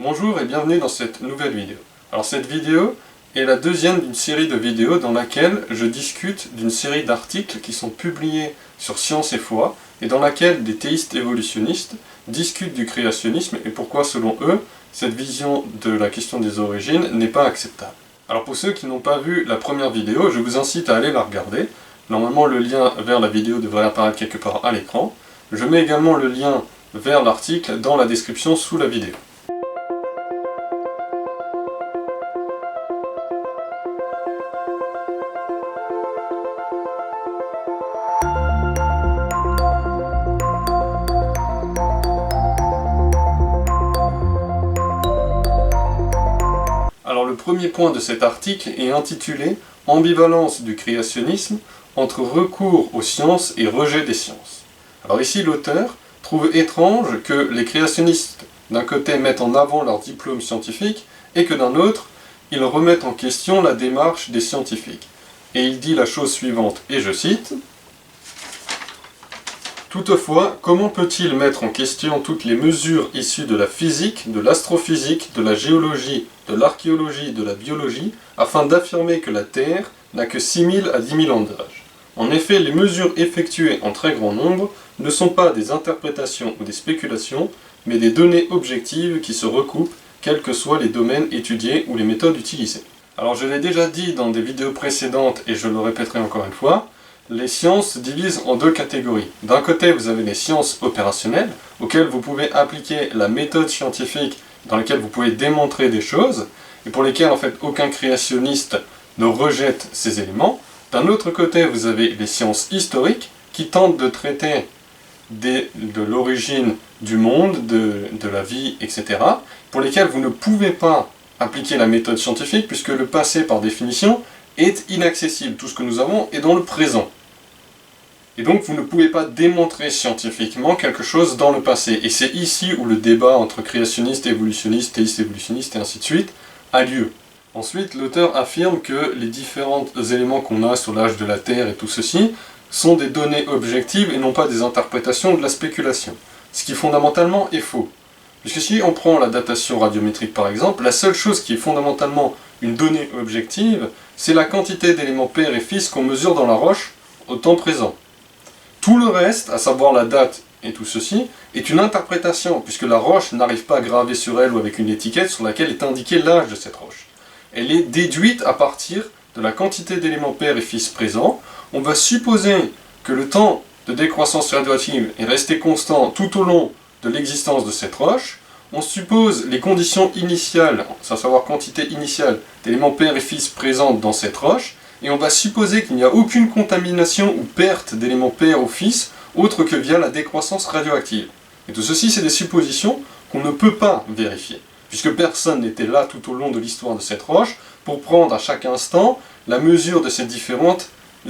Bonjour et bienvenue dans cette nouvelle vidéo. Alors cette vidéo est la deuxième d'une série de vidéos dans laquelle je discute d'une série d'articles qui sont publiés sur Science et Foi et dans laquelle des théistes évolutionnistes discutent du créationnisme et pourquoi selon eux cette vision de la question des origines n'est pas acceptable. Alors pour ceux qui n'ont pas vu la première vidéo, je vous incite à aller la regarder. Normalement le lien vers la vidéo devrait apparaître quelque part à l'écran. Je mets également le lien vers l'article dans la description sous la vidéo. Alors le premier point de cet article est intitulé « Ambivalence du créationnisme entre recours aux sciences et rejet des sciences ». Alors ici l'auteur trouve étrange que les créationnistes d'un côté mettent en avant leur diplôme scientifique et que d'un autre, ils remettent en question la démarche des scientifiques. Et il dit la chose suivante, et je cite: « Toutefois, comment peut-il mettre en question toutes les mesures issues de la physique, de l'astrophysique, de la géologie, de l'archéologie, de la biologie, afin d'affirmer que la Terre n'a que 6000 à 10 000 ans d'âge? En effet, les mesures effectuées en très grand nombre ne sont pas des interprétations ou des spéculations, mais des données objectives qui se recoupent, quels que soient les domaines étudiés ou les méthodes utilisées. » Alors je l'ai déjà dit dans des vidéos précédentes, et je le répéterai encore une fois, les sciences se divisent en deux catégories. D'un côté, vous avez les sciences opérationnelles, auxquelles vous pouvez appliquer la méthode scientifique dans laquelle vous pouvez démontrer des choses, et pour lesquelles en fait aucun créationniste ne rejette ces éléments. D'un autre côté, vous avez les sciences historiques, qui tentent de traiter de l'origine du monde, de la vie, etc., pour lesquelles vous ne pouvez pas appliquer la méthode scientifique, puisque le passé, par définition, est inaccessible. Tout ce que nous avons est dans le présent. Et donc vous ne pouvez pas démontrer scientifiquement quelque chose dans le passé. Et c'est ici où le débat entre créationnistes, évolutionnistes, théistes évolutionnistes et ainsi de suite a lieu. Ensuite, l'auteur affirme que les différents éléments qu'on a sur l'âge de la Terre et tout ceci sont des données objectives et non pas des interprétations de la spéculation. Ce qui fondamentalement est faux. Puisque si on prend la datation radiométrique par exemple, la seule chose qui est fondamentalement une donnée objective, c'est la quantité d'éléments père et fils qu'on mesure dans la roche au temps présent. Tout le reste, à savoir la date et tout ceci, est une interprétation, puisque la roche n'arrive pas à graver sur elle ou avec une étiquette sur laquelle est indiqué l'âge de cette roche. Elle est déduite à partir de la quantité d'éléments père et fils présents. On va supposer que le temps de décroissance radioactive est resté constant tout au long de l'existence de cette roche. On suppose les conditions initiales, à savoir quantité initiale d'éléments père et fils présents dans cette roche, et on va supposer qu'il n'y a aucune contamination ou perte d'éléments père ou fils autre que via la décroissance radioactive. Et tout ceci, c'est des suppositions qu'on ne peut pas vérifier, puisque personne n'était là tout au long de l'histoire de cette roche pour prendre à chaque instant la mesure de ces différents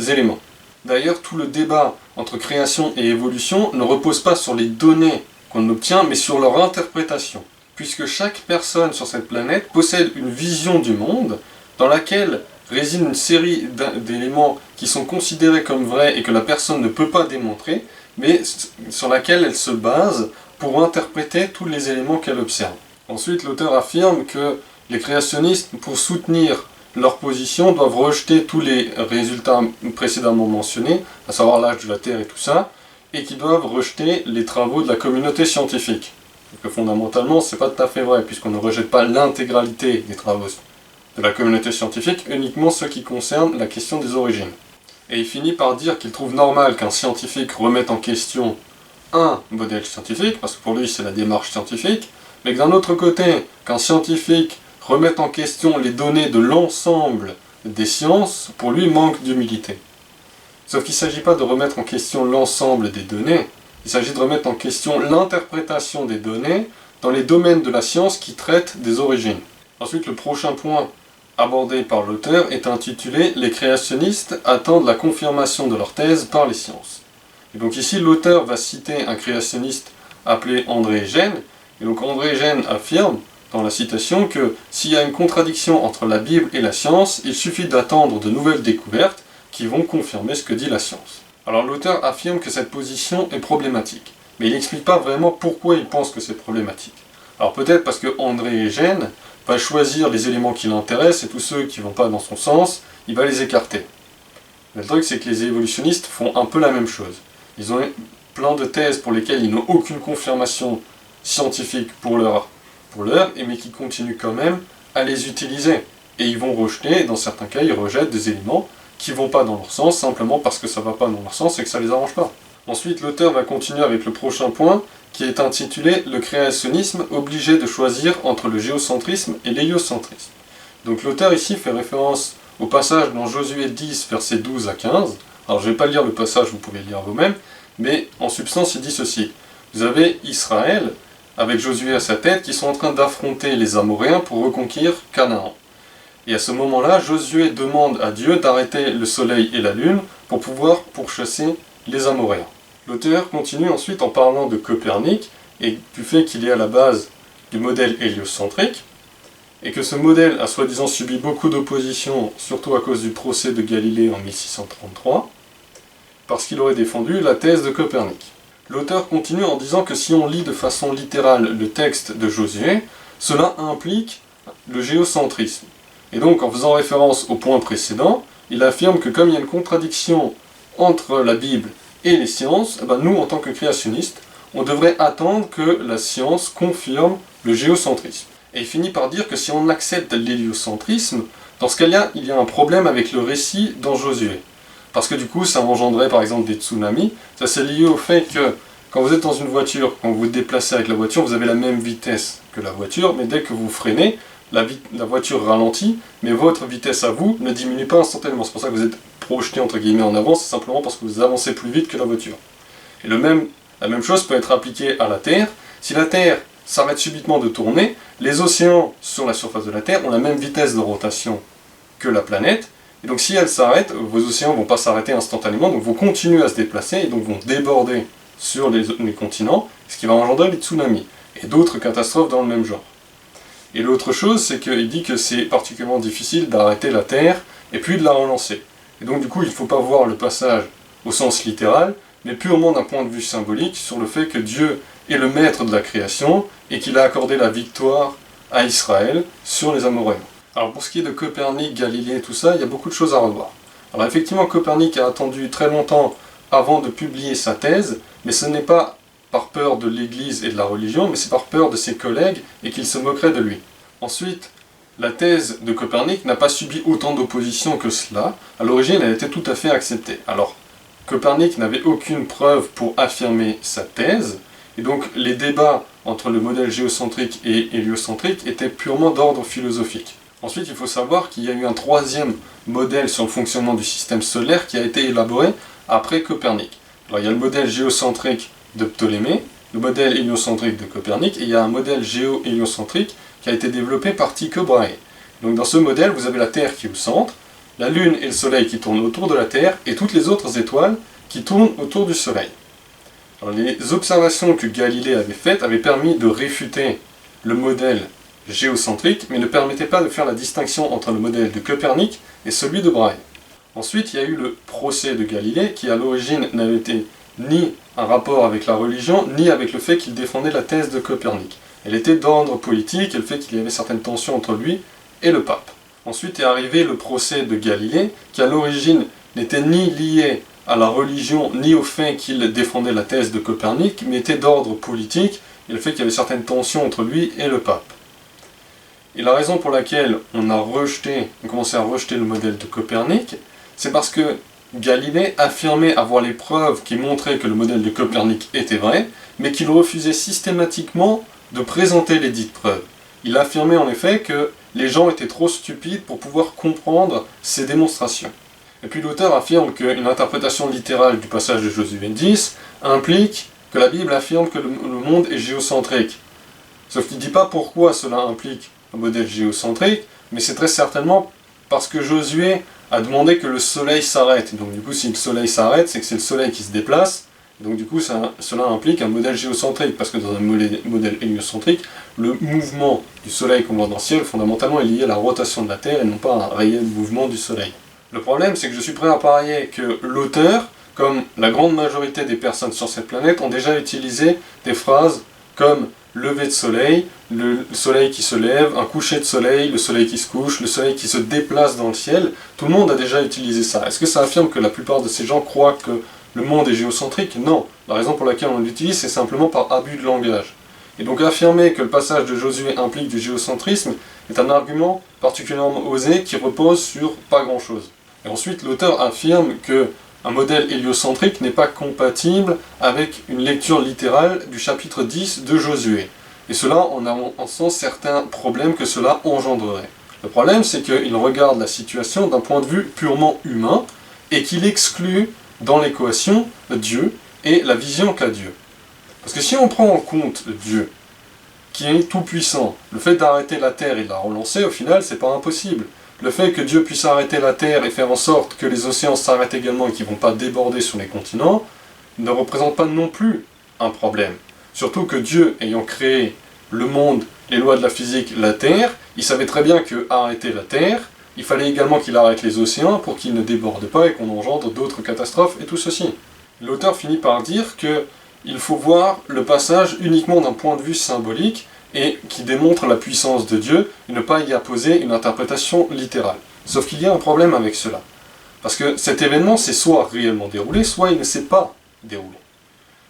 éléments. D'ailleurs, tout le débat entre création et évolution ne repose pas sur les données qu'on obtient, mais sur leur interprétation. Puisque chaque personne sur cette planète possède une vision du monde dans laquelle réside une série d'éléments qui sont considérés comme vrais et que la personne ne peut pas démontrer, mais sur laquelle elle se base pour interpréter tous les éléments qu'elle observe. Ensuite, l'auteur affirme que les créationnistes, pour soutenir leur position, doivent rejeter tous les résultats précédemment mentionnés, à savoir l'âge de la Terre et tout ça, et qui doivent rejeter les travaux de la communauté scientifique. Donc, fondamentalement, c'est pas tout à fait vrai, puisqu'on ne rejette pas l'intégralité des travaux de la communauté scientifique, uniquement ceux qui concernent la question des origines. Et il finit par dire qu'il trouve normal qu'un scientifique remette en question un modèle scientifique, parce que pour lui c'est la démarche scientifique, mais que d'un autre côté, qu'un scientifique remette en question les données de l'ensemble des sciences, pour lui manque d'humilité. Sauf qu'il ne s'agit pas de remettre en question l'ensemble des données, il s'agit de remettre en question l'interprétation des données dans les domaines de la science qui traitent des origines. Ensuite, le prochain point abordé par l'auteur est intitulé « Les créationnistes attendent la confirmation de leur thèse par les sciences ». Et donc ici, l'auteur va citer un créationniste appelé André Gène, et donc André Gène affirme dans la citation que s'il y a une contradiction entre la Bible et la science, il suffit d'attendre de nouvelles découvertes qui vont confirmer ce que dit la science. Alors l'auteur affirme que cette position est problématique, mais il n'explique pas vraiment pourquoi il pense que c'est problématique. Alors peut-être parce que André Gène va choisir les éléments qui l'intéressent et tous ceux qui ne vont pas dans son sens, il va les écarter. Mais le truc, c'est que les évolutionnistes font un peu la même chose. Ils ont plein de thèses pour lesquelles ils n'ont aucune confirmation scientifique pour l'heure, mais qui continuent quand même à les utiliser. Et ils vont rejeter, et dans certains cas, ils rejettent des éléments qui ne vont pas dans leur sens, simplement parce que ça ne va pas dans leur sens et que ça ne les arrange pas. Ensuite, l'auteur va continuer avec le prochain point, qui est intitulé « Le créationnisme obligé de choisir entre le géocentrisme et l'héliocentrisme ». Donc l'auteur ici fait référence au passage dans Josué 10, versets 12 à 15. Alors je ne vais pas lire le passage, vous pouvez le lire vous-même, mais en substance il dit ceci. Vous avez Israël, avec Josué à sa tête, qui sont en train d'affronter les Amoréens pour reconquérir Canaan. Et à ce moment-là, Josué demande à Dieu d'arrêter le soleil et la lune pour pouvoir pourchasser les Amoréens. L'auteur continue ensuite en parlant de Copernic et du fait qu'il est à la base du modèle héliocentrique, et que ce modèle a soi-disant subi beaucoup d'opposition, surtout à cause du procès de Galilée en 1633, parce qu'il aurait défendu la thèse de Copernic. L'auteur continue en disant que si on lit de façon littérale le texte de Josué, cela implique le géocentrisme. Et donc, en faisant référence au point précédent, il affirme que comme il y a une contradiction entre la Bible et les sciences, nous, en tant que créationnistes, on devrait attendre que la science confirme le géocentrisme. Et il finit par dire que si on accepte l'héliocentrisme, dans ce cas-là, il y a un problème avec le récit dans Josué. Parce que du coup, ça engendrerait par exemple des tsunamis. Ça, c'est lié au fait que quand vous êtes dans une voiture, quand vous vous déplacez avec la voiture, vous avez la même vitesse que la voiture, mais dès que vous freinez, la voiture ralentit, mais votre vitesse à vous ne diminue pas instantanément. C'est pour ça que vous êtes projeté entre guillemets en avant, c'est simplement parce que vous avancez plus vite que la voiture. Et la même chose peut être appliquée à la Terre. Si la Terre s'arrête subitement de tourner, les océans sur la surface de la Terre ont la même vitesse de rotation que la planète, et donc si elle s'arrête, vos océans ne vont pas s'arrêter instantanément, donc vont continuer à se déplacer, et donc vont déborder sur les continents, ce qui va engendrer des tsunamis, et d'autres catastrophes dans le même genre. Et l'autre chose, c'est qu'il dit que c'est particulièrement difficile d'arrêter la Terre, et puis de la relancer. Et donc du coup, il ne faut pas voir le passage au sens littéral, mais purement d'un point de vue symbolique, sur le fait que Dieu est le maître de la création, et qu'il a accordé la victoire à Israël sur les Amoréens. Alors pour ce qui est de Copernic, Galilée et tout ça, il y a beaucoup de choses à revoir. Alors effectivement, Copernic a attendu très longtemps avant de publier sa thèse, mais ce n'est pas par peur de l'Église et de la religion, mais c'est par peur de ses collègues et qu'ils se moqueraient de lui. Ensuite, la thèse de Copernic n'a pas subi autant d'opposition que cela. À l'origine, elle était tout à fait acceptée. Alors, Copernic n'avait aucune preuve pour affirmer sa thèse, et donc les débats entre le modèle géocentrique et héliocentrique étaient purement d'ordre philosophique. Ensuite, il faut savoir qu'il y a eu un troisième modèle sur le fonctionnement du système solaire qui a été élaboré après Copernic. Alors, il y a le modèle géocentrique de Ptolémée, le modèle héliocentrique de Copernic, et il y a un modèle géo-héliocentrique qui a été développé par Tycho Brahe. Donc dans ce modèle, vous avez la Terre qui est au centre, la Lune et le Soleil qui tournent autour de la Terre, et toutes les autres étoiles qui tournent autour du Soleil. Alors, les observations que Galilée avait faites avaient permis de réfuter le modèle géocentrique, mais ne permettaient pas de faire la distinction entre le modèle de Copernic et celui de Brahe. Ensuite, il y a eu le procès de Galilée, qui à l'origine n'avait été ni un rapport avec la religion, ni avec le fait qu'il défendait la thèse de Copernic. Elle était d'ordre politique, et le fait qu'il y avait certaines tensions entre lui et le pape. Ensuite est arrivé le procès de Galilée, qui à l'origine n'était ni lié à la religion, ni au fait qu'il défendait la thèse de Copernic, mais était d'ordre politique, et le fait qu'il y avait certaines tensions entre lui et le pape. Et la raison pour laquelle on a commencé à rejeter le modèle de Copernic, c'est parce que Galilée affirmait avoir les preuves qui montraient que le modèle de Copernic était vrai, mais qu'il refusait systématiquement de présenter les dites preuves. Il affirmait en effet que les gens étaient trop stupides pour pouvoir comprendre ces démonstrations. Et puis l'auteur affirme qu'une interprétation littérale du passage de Josué 10 implique que la Bible affirme que le monde est géocentrique. Sauf qu'il ne dit pas pourquoi cela implique un modèle géocentrique, mais c'est très certainement parce que Josué a demandé que le soleil s'arrête. Donc du coup, si le soleil s'arrête, c'est que c'est le soleil qui se déplace. Donc du coup, cela implique un modèle géocentrique, parce que dans un modèle héliocentrique, le mouvement du soleil qu'on voit dans le ciel, fondamentalement, est lié à la rotation de la Terre, et non pas à un réel mouvement du soleil. Le problème, c'est que je suis prêt à parier que l'auteur, comme la grande majorité des personnes sur cette planète, ont déjà utilisé des phrases comme lever de soleil, le soleil qui se lève, un coucher de soleil, le soleil qui se couche, le soleil qui se déplace dans le ciel. Tout le monde a déjà utilisé ça. Est-ce que ça affirme que la plupart de ces gens croient que le monde est géocentrique? Non. La raison pour laquelle on l'utilise, c'est simplement par abus de langage. Et donc affirmer que le passage de Josué implique du géocentrisme est un argument particulièrement osé qui repose sur pas grand-chose. Et ensuite, l'auteur affirme que un modèle héliocentrique n'est pas compatible avec une lecture littérale du chapitre 10 de Josué. Et cela en sens certains problèmes que cela engendrerait. Le problème, c'est qu'il regarde la situation d'un point de vue purement humain et qu'il exclut dans l'équation Dieu et la vision qu'a Dieu. Parce que si on prend en compte Dieu, qui est tout-puissant, le fait d'arrêter la Terre et de la relancer, au final, c'est pas impossible. Le fait que Dieu puisse arrêter la Terre et faire en sorte que les océans s'arrêtent également et qu'ils ne vont pas déborder sur les continents, ne représente pas non plus un problème. Surtout que Dieu, ayant créé le monde, les lois de la physique, la Terre, il savait très bien que arrêter la Terre, il fallait également qu'il arrête les océans pour qu'ils ne débordent pas et qu'on engendre d'autres catastrophes et tout ceci. L'auteur finit par dire qu'il faut voir le passage uniquement d'un point de vue symbolique et qui démontre la puissance de Dieu et ne pas y apposer une interprétation littérale. Sauf qu'il y a un problème avec cela. Parce que cet événement s'est soit réellement déroulé, soit il ne s'est pas déroulé.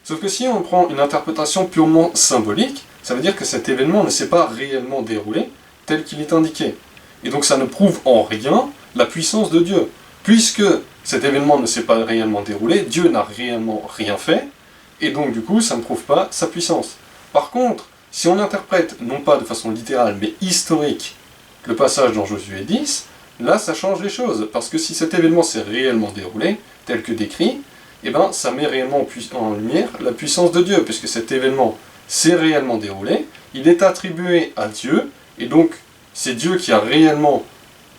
Sauf que si on prend une interprétation purement symbolique, ça veut dire que cet événement ne s'est pas réellement déroulé tel qu'il est indiqué. Et donc ça ne prouve en rien la puissance de Dieu. Puisque cet événement ne s'est pas réellement déroulé, Dieu n'a réellement rien fait, et donc du coup ça ne prouve pas sa puissance. Par contre, si on interprète, non pas de façon littérale, mais historique, le passage dans Josué 10, là ça change les choses, parce que si cet événement s'est réellement déroulé, tel que décrit, eh ben, ça met réellement en lumière la puissance de Dieu, puisque cet événement s'est réellement déroulé, il est attribué à Dieu, et donc c'est Dieu qui a réellement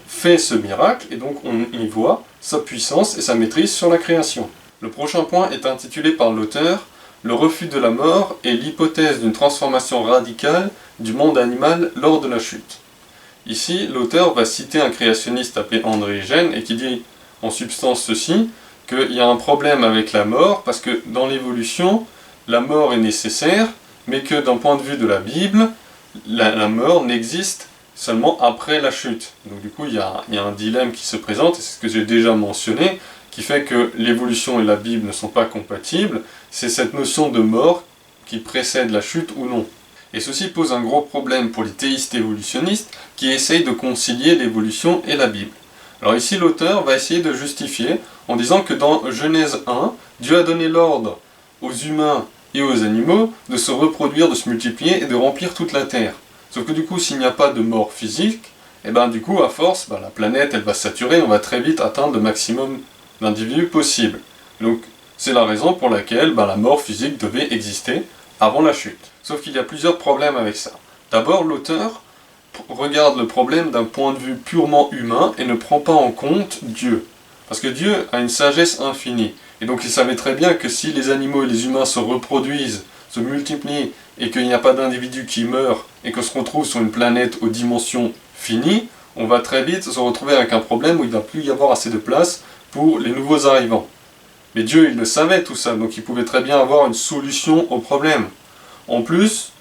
fait ce miracle, et donc on y voit sa puissance et sa maîtrise sur la création. Le prochain point est intitulé par l'auteur « Le refus de la mort et l'hypothèse d'une transformation radicale du monde animal lors de la chute ». Ici, l'auteur va citer un créationniste appelé André Gène et qui dit en substance ceci, qu'il y a un problème avec la mort parce que dans l'évolution, la mort est nécessaire, mais que d'un point de vue de la Bible, la mort n'existe seulement après la chute. Donc du coup, il y a un dilemme qui se présente, et c'est ce que j'ai déjà mentionné, qui fait que l'évolution et la Bible ne sont pas compatibles, c'est cette notion de mort qui précède la chute ou non. Et ceci pose un gros problème pour les théistes évolutionnistes qui essayent de concilier l'évolution et la Bible. Alors ici, l'auteur va essayer de justifier en disant que dans Genèse 1, Dieu a donné l'ordre aux humains et aux animaux de se reproduire, de se multiplier et de remplir toute la terre. Sauf que du coup, s'il n'y a pas de mort physique, et ben du coup, à force, la planète elle va saturer, on va très vite atteindre le maximum d'individus possible. Donc c'est la raison pour laquelle la mort physique devait exister avant la chute. Sauf qu'il y a plusieurs problèmes avec ça. D'abord, l'auteur regarde le problème d'un point de vue purement humain et ne prend pas en compte Dieu. Parce que Dieu a une sagesse infinie. Et donc il savait très bien que si les animaux et les humains se reproduisent, se multiplient, et qu'il n'y a pas d'individu qui meurt, et que se retrouve sur une planète aux dimensions finies, on va très vite se retrouver avec un problème où il ne va plus y avoir assez de place pour les nouveaux arrivants. Mais Dieu, il le savait tout ça, donc il pouvait très bien avoir une solution au problème. En plus,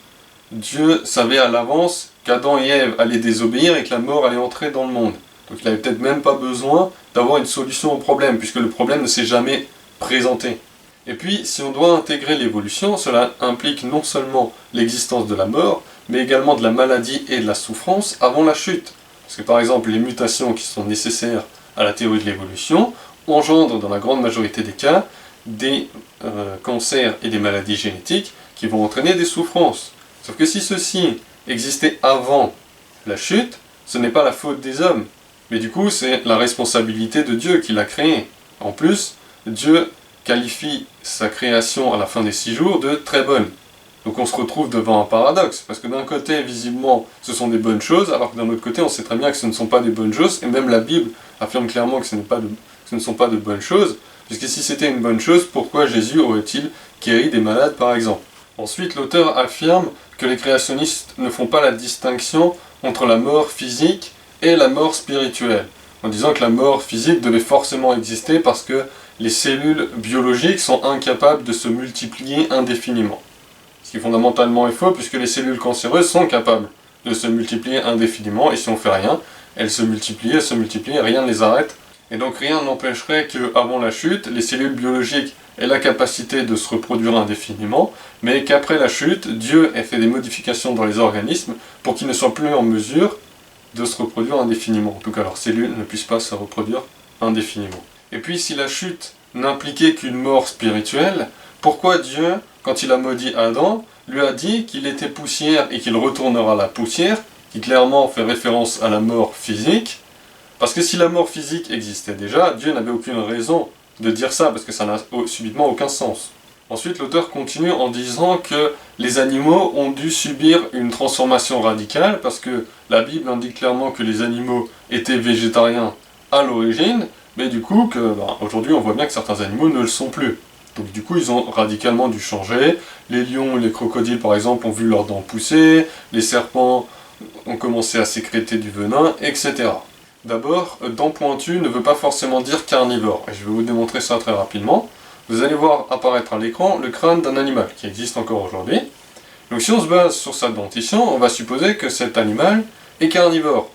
Dieu savait à l'avance qu'Adam et Ève allaient désobéir et que la mort allait entrer dans le monde. Donc il n'avait peut-être même pas besoin d'avoir une solution au problème, puisque le problème ne s'est jamais présenté. Et puis, si on doit intégrer l'évolution, cela implique non seulement l'existence de la mort, mais également de la maladie et de la souffrance avant la chute. Parce que par exemple, les mutations qui sont nécessaires à la théorie de l'évolution engendrent dans la grande majorité des cas des cancers et des maladies génétiques qui vont entraîner des souffrances. Sauf que si ceci existait avant la chute, ce n'est pas la faute des hommes, mais du coup c'est la responsabilité de Dieu qui l'a créé. En plus, Dieu qualifie sa création à la fin des 6 jours de très bonne. Donc on se retrouve devant un paradoxe, parce que d'un côté, visiblement, ce sont des bonnes choses, alors que d'un autre côté, on sait très bien que ce ne sont pas des bonnes choses, et même la Bible affirme clairement que ce ne sont pas de bonnes choses, puisque si c'était une bonne chose, pourquoi Jésus aurait-il guéri des malades, par exemple? Ensuite, l'auteur affirme que les créationnistes ne font pas la distinction entre la mort physique et la mort spirituelle, en disant que la mort physique devait forcément exister parce que les cellules biologiques sont incapables de se multiplier indéfiniment. Ce qui fondamentalement est faux, puisque les cellules cancéreuses sont capables de se multiplier indéfiniment, et si on fait rien, elles se multiplient, et rien ne les arrête. Et donc rien n'empêcherait qu'avant la chute, les cellules biologiques aient la capacité de se reproduire indéfiniment, mais qu'après la chute, Dieu ait fait des modifications dans les organismes pour qu'ils ne soient plus en mesure de se reproduire indéfiniment. En tout cas, leurs cellules ne puissent pas se reproduire indéfiniment. Et puis, si la chute n'impliquait qu'une mort spirituelle, pourquoi Dieu, quand il a maudit Adam, lui a dit qu'il était poussière et qu'il retournera à la poussière, qui clairement fait référence à la mort physique? Parce que si la mort physique existait déjà, Dieu n'avait aucune raison de dire ça, parce que ça n'a subitement aucun sens. Ensuite, l'auteur continue en disant que les animaux ont dû subir une transformation radicale, parce que la Bible indique clairement que les animaux étaient végétariens à l'origine, mais du coup, aujourd'hui on voit bien que certains animaux ne le sont plus. Donc du coup, ils ont radicalement dû changer. Les lions et les crocodiles, par exemple, ont vu leurs dents pousser, les serpents ont commencé à sécréter du venin, etc. D'abord, dents pointues ne veut pas forcément dire carnivore, et je vais vous démontrer ça très rapidement. Vous allez voir apparaître à l'écran le crâne d'un animal, qui existe encore aujourd'hui. Donc si on se base sur sa dentition, on va supposer que cet animal est carnivore.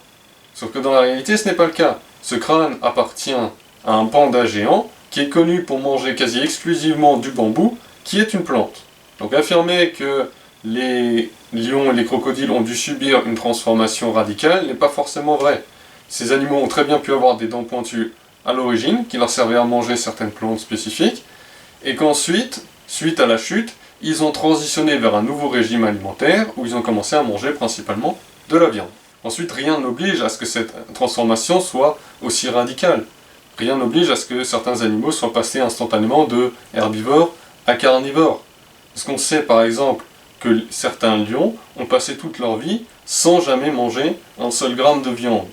Sauf que dans la réalité, ce n'est pas le cas. Ce crâne appartient à un panda géant, qui est connu pour manger quasi exclusivement du bambou, qui est une plante. Donc affirmer que les lions et les crocodiles ont dû subir une transformation radicale n'est pas forcément vrai. Ces animaux ont très bien pu avoir des dents pointues à l'origine, qui leur servaient à manger certaines plantes spécifiques, et qu'ensuite, suite à la chute, ils ont transitionné vers un nouveau régime alimentaire, où ils ont commencé à manger principalement de la viande. Ensuite, rien n'oblige à ce que cette transformation soit aussi radicale. Rien n'oblige à ce que certains animaux soient passés instantanément de herbivores à carnivores. Parce qu'on sait par exemple que certains lions ont passé toute leur vie sans jamais manger un seul gramme de viande.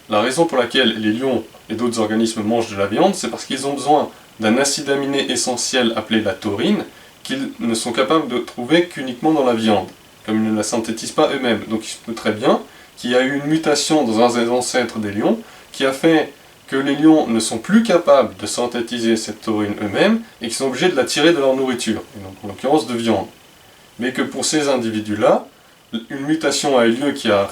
La raison pour laquelle les lions et d'autres organismes mangent de la viande, c'est parce qu'ils ont besoin d'un acide aminé essentiel appelé la taurine, qu'ils ne sont capables de trouver qu'uniquement dans la viande, comme ils ne la synthétisent pas eux-mêmes. Donc il se peut très bien qu'il y a eu une mutation dans un des ancêtres des lions qui a fait que les lions ne sont plus capables de synthétiser cette taurine eux-mêmes et qu'ils sont obligés de la tirer de leur nourriture, et donc en l'occurrence de viande. Mais que pour ces individus-là, une mutation a eu lieu qui a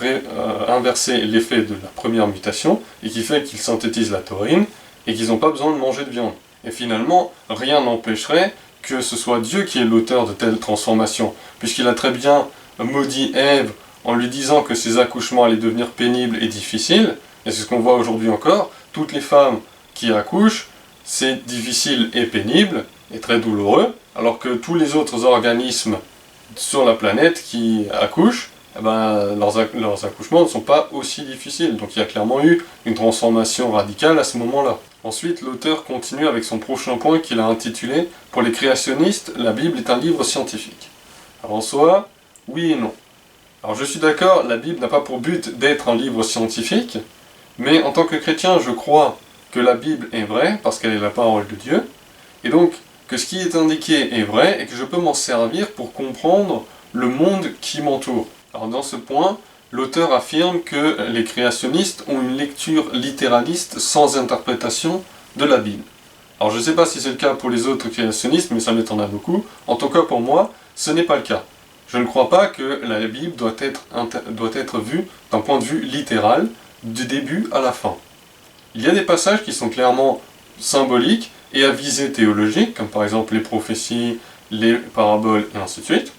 inversé l'effet de la première mutation et qui fait qu'ils synthétisent la taurine et qu'ils n'ont pas besoin de manger de viande. Et finalement, rien n'empêcherait que ce soit Dieu qui est l'auteur de telles transformations, puisqu'il a très bien maudit Ève en lui disant que ses accouchements allaient devenir pénibles et difficiles, et c'est ce qu'on voit aujourd'hui encore, toutes les femmes qui accouchent, c'est difficile et pénible, et très douloureux, alors que tous les autres organismes sur la planète qui accouchent, leurs accouchements ne sont pas aussi difficiles. Donc il y a clairement eu une transformation radicale à ce moment-là. Ensuite, l'auteur continue avec son prochain point qu'il a intitulé « Pour les créationnistes, la Bible est un livre scientifique ». Alors en soi, oui et non. Alors je suis d'accord, la Bible n'a pas pour but d'être un livre scientifique, mais en tant que chrétien, je crois que la Bible est vraie, parce qu'elle est la parole de Dieu, et donc que ce qui est indiqué est vrai, et que je peux m'en servir pour comprendre le monde qui m'entoure. Alors dans ce point, l'auteur affirme que les créationnistes ont une lecture littéraliste sans interprétation de la Bible. Alors je ne sais pas si c'est le cas pour les autres créationnistes, mais ça m'étonnerait beaucoup. En tout cas pour moi, ce n'est pas le cas. Je ne crois pas que la Bible doit être vue d'un point de vue littéral, du début à la fin. Il y a des passages qui sont clairement symboliques et à visée théologique, comme par exemple les prophéties, les paraboles et ainsi de suite.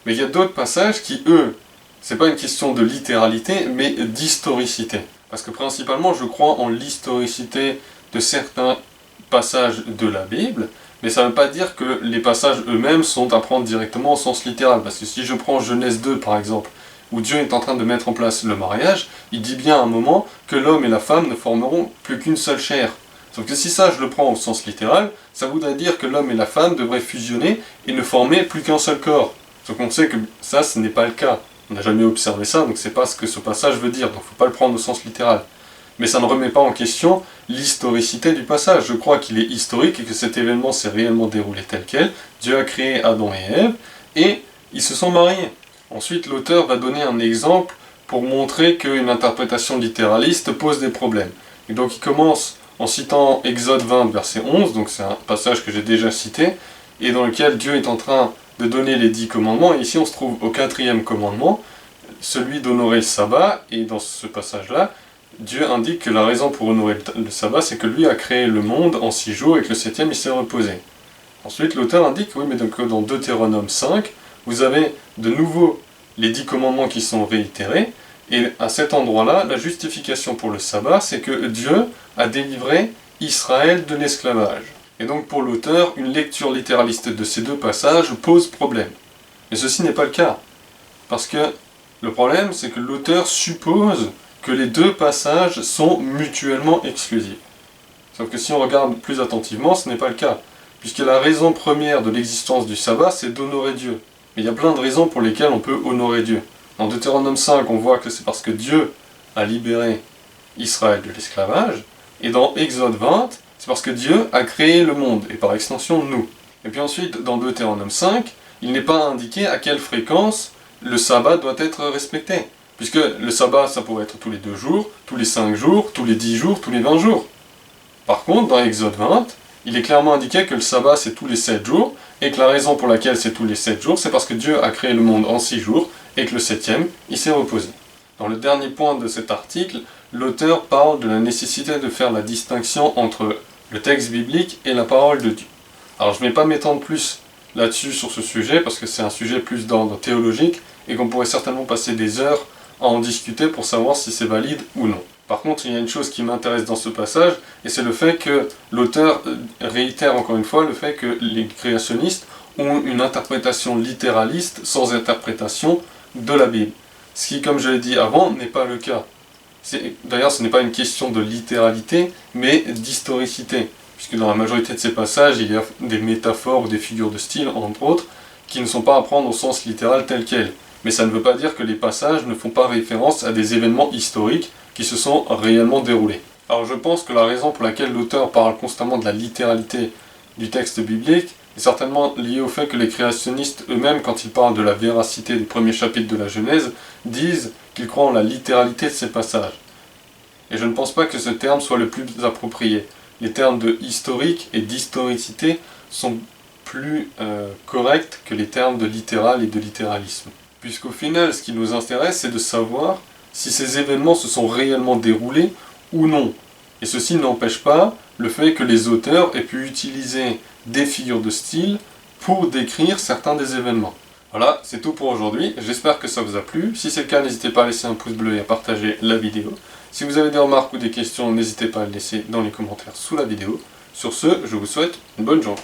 Mais il y a d'autres passages qui, eux, c'est pas une question de littéralité, mais d'historicité. Parce que principalement, je crois en l'historicité de certains passages de la Bible, mais ça ne veut pas dire que les passages eux-mêmes sont à prendre directement au sens littéral. Parce que si je prends Genèse 2 par exemple, où Dieu est en train de mettre en place le mariage, il dit bien à un moment que l'homme et la femme ne formeront plus qu'une seule chair. Sauf que si ça je le prends au sens littéral, ça voudrait dire que l'homme et la femme devraient fusionner et ne former plus qu'un seul corps. Sauf qu'on sait que ça, ce n'est pas le cas. On n'a jamais observé ça, donc c'est pas ce que ce passage veut dire, donc il ne faut pas le prendre au sens littéral. Mais ça ne remet pas en question l'historicité du passage. Je crois qu'il est historique et que cet événement s'est réellement déroulé tel quel. Dieu a créé Adam et Ève, et ils se sont mariés. Ensuite, l'auteur va donner un exemple pour montrer qu'une interprétation littéraliste pose des problèmes. Et donc il commence en citant Exode 20, verset 11, donc c'est un passage que j'ai déjà cité, et dans lequel Dieu est en train de donner les 10 commandements, et ici on se trouve au 4e commandement, celui d'honorer le sabbat, et dans ce passage-là, Dieu indique que la raison pour honorer le sabbat, c'est que lui a créé le monde en 6 jours, et que le 7e il s'est reposé. Ensuite, l'auteur indique, oui, mais donc dans Deutéronome 5, vous avez de nouveau les 10 commandements qui sont réitérés, et à cet endroit-là, la justification pour le sabbat, c'est que Dieu a délivré Israël de l'esclavage. Et donc pour l'auteur, une lecture littéraliste de ces deux passages pose problème. Mais ceci n'est pas le cas. Parce que le problème, c'est que l'auteur suppose que les deux passages sont mutuellement exclusifs. Sauf que si on regarde plus attentivement, ce n'est pas le cas. Puisque la raison première de l'existence du sabbat, c'est d'honorer Dieu. Mais il y a plein de raisons pour lesquelles on peut honorer Dieu. Dans Deutéronome 5, on voit que c'est parce que Dieu a libéré Israël de l'esclavage. Et dans Exode 20, c'est parce que Dieu a créé le monde, et par extension nous. Et puis ensuite, dans Deutéronome 5, il n'est pas indiqué à quelle fréquence le sabbat doit être respecté. Puisque le sabbat, ça pourrait être tous les 2 jours, tous les 5 jours, tous les 10 jours, tous les 20 jours. Par contre, dans Exode 20, il est clairement indiqué que le sabbat, c'est tous les 7 jours, et que la raison pour laquelle c'est tous les 7 jours, c'est parce que Dieu a créé le monde en 6 jours, et que le 7e, il s'est reposé. Dans le dernier point de cet article, l'auteur parle de la nécessité de faire la distinction entre le texte biblique et la parole de Dieu. Alors je ne vais pas m'étendre plus là-dessus sur ce sujet, parce que c'est un sujet plus d'ordre théologique, et qu'on pourrait certainement passer des heures à en discuter pour savoir si c'est valide ou non. Par contre, il y a une chose qui m'intéresse dans ce passage, et c'est le fait que l'auteur réitère encore une fois le fait que les créationnistes ont une interprétation littéraliste sans interprétation de la Bible. Ce qui, comme je l'ai dit avant, n'est pas le cas. D'ailleurs, ce n'est pas une question de littéralité, mais d'historicité. Puisque dans la majorité de ces passages, il y a des métaphores ou des figures de style, entre autres, qui ne sont pas à prendre au sens littéral tel quel. Mais ça ne veut pas dire que les passages ne font pas référence à des événements historiques qui se sont réellement déroulés. Alors je pense que la raison pour laquelle l'auteur parle constamment de la littéralité du texte biblique est certainement liée au fait que les créationnistes eux-mêmes, quand ils parlent de la véracité des premiers chapitres de la Genèse, disent qu'ils croient en la littéralité de ces passages. Et je ne pense pas que ce terme soit le plus approprié. Les termes de historique et d'historicité sont plus corrects que les termes de littéral et de littéralisme. Puisqu'au final, ce qui nous intéresse, c'est de savoir si ces événements se sont réellement déroulés ou non. Et ceci n'empêche pas le fait que les auteurs aient pu utiliser des figures de style pour décrire certains des événements. Voilà, c'est tout pour aujourd'hui. J'espère que ça vous a plu. Si c'est le cas, n'hésitez pas à laisser un pouce bleu et à partager la vidéo. Si vous avez des remarques ou des questions, n'hésitez pas à le laisser dans les commentaires sous la vidéo. Sur ce, je vous souhaite une bonne journée.